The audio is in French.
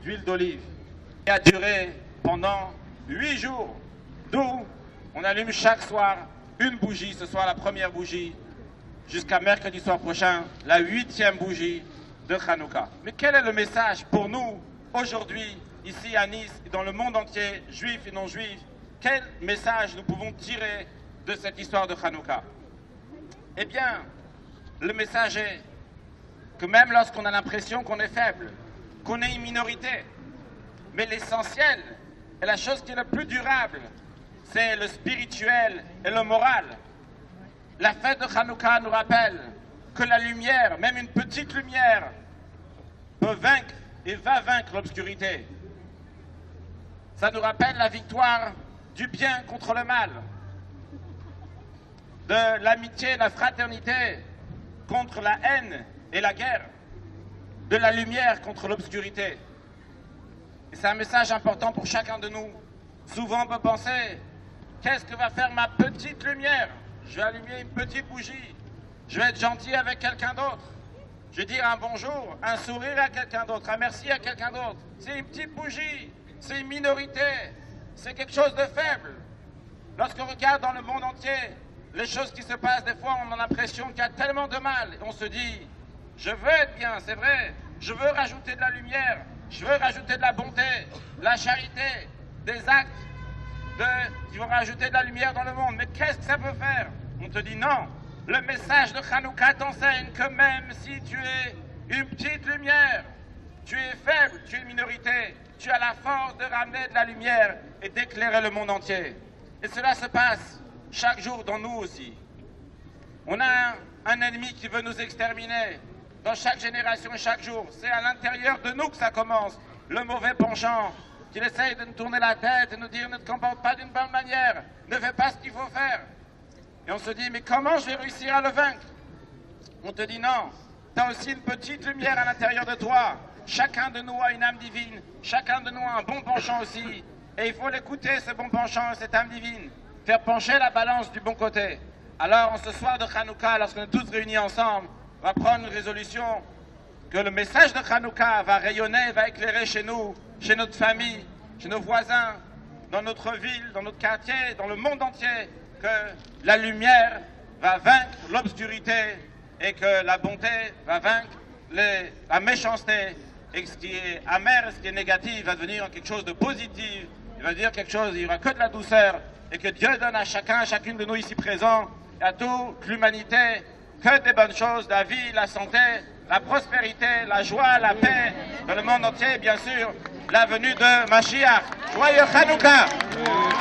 d'huile d'olive qui a duré pendant 8 jours, d'où on allume chaque soir une bougie, ce soir la première bougie, jusqu'à mercredi soir prochain, la 8e bougie de Hanouka. Mais quel est le message pour nous aujourd'hui, ici à Nice et dans le monde entier, juifs et non juifs? Quel message nous pouvons tirer de cette histoire de Hanouka? Eh bien, le message est que même lorsqu'on a l'impression qu'on est faible, qu'on est une minorité, mais l'essentiel et la chose qui est la plus durable, c'est le spirituel et le moral. La fête de Hanouka nous rappelle que la lumière, même une petite lumière, peut vaincre et va vaincre l'obscurité. Ça nous rappelle la victoire du bien contre le mal, de l'amitié et la fraternité contre la haine et la guerre, de la lumière contre l'obscurité. Et c'est un message important pour chacun de nous. Souvent on peut penser, qu'est-ce que va faire ma petite lumière? Je vais allumer une petite bougie, je vais être gentil avec quelqu'un d'autre, je vais dire un bonjour, un sourire à quelqu'un d'autre, un merci à quelqu'un d'autre. C'est une petite bougie, c'est une minorité, c'est quelque chose de faible. Lorsqu'on regarde dans le monde entier les choses qui se passent, des fois on a l'impression qu'il y a tellement de mal. Et on se dit, je veux être bien, c'est vrai, je veux rajouter de la lumière, je veux rajouter de la bonté, de la charité, des actes qui vont rajouter de la lumière dans le monde. Mais qu'est-ce que ça peut faire? On te dit non. Le message de Hanouka t'enseigne que même si tu es une petite lumière, tu es faible, tu es une minorité, tu as la force de ramener de la lumière et d'éclairer le monde entier. Et cela se passe chaque jour dans nous aussi. On a un ennemi qui veut nous exterminer dans chaque génération et chaque jour. C'est à l'intérieur de nous que ça commence. Le mauvais penchant qui essaye de nous tourner la tête et nous dire ne te comporte pas d'une bonne manière, ne fais pas ce qu'il faut faire. Et on se dit mais comment je vais réussir à le vaincre? On te dit non, tu as aussi une petite lumière à l'intérieur de toi. Chacun de nous a une âme divine, chacun de nous a un bon penchant aussi. Et il faut l'écouter, ce bon penchant, cette âme divine, faire pencher la balance du bon côté. Alors en ce soir de Hanouka, lorsqu'on est tous réunis ensemble, on va prendre une résolution que le message de Hanouka va rayonner, va éclairer chez nous, chez notre famille, chez nos voisins, dans notre ville, dans notre quartier, dans le monde entier, que la lumière va vaincre l'obscurité et que la bonté va vaincre la méchanceté, et que ce qui est amer et ce qui est négatif va devenir quelque chose de positif, il va dire quelque chose, il n'y aura que de la douceur, et que Dieu donne à chacun, à chacune de nous ici présents, et à toute l'humanité, que des bonnes choses, la vie, la santé, la prospérité, la joie, la paix dans le monde entier, et bien sûr, la venue de Mashiach. Joyeux Hanouka!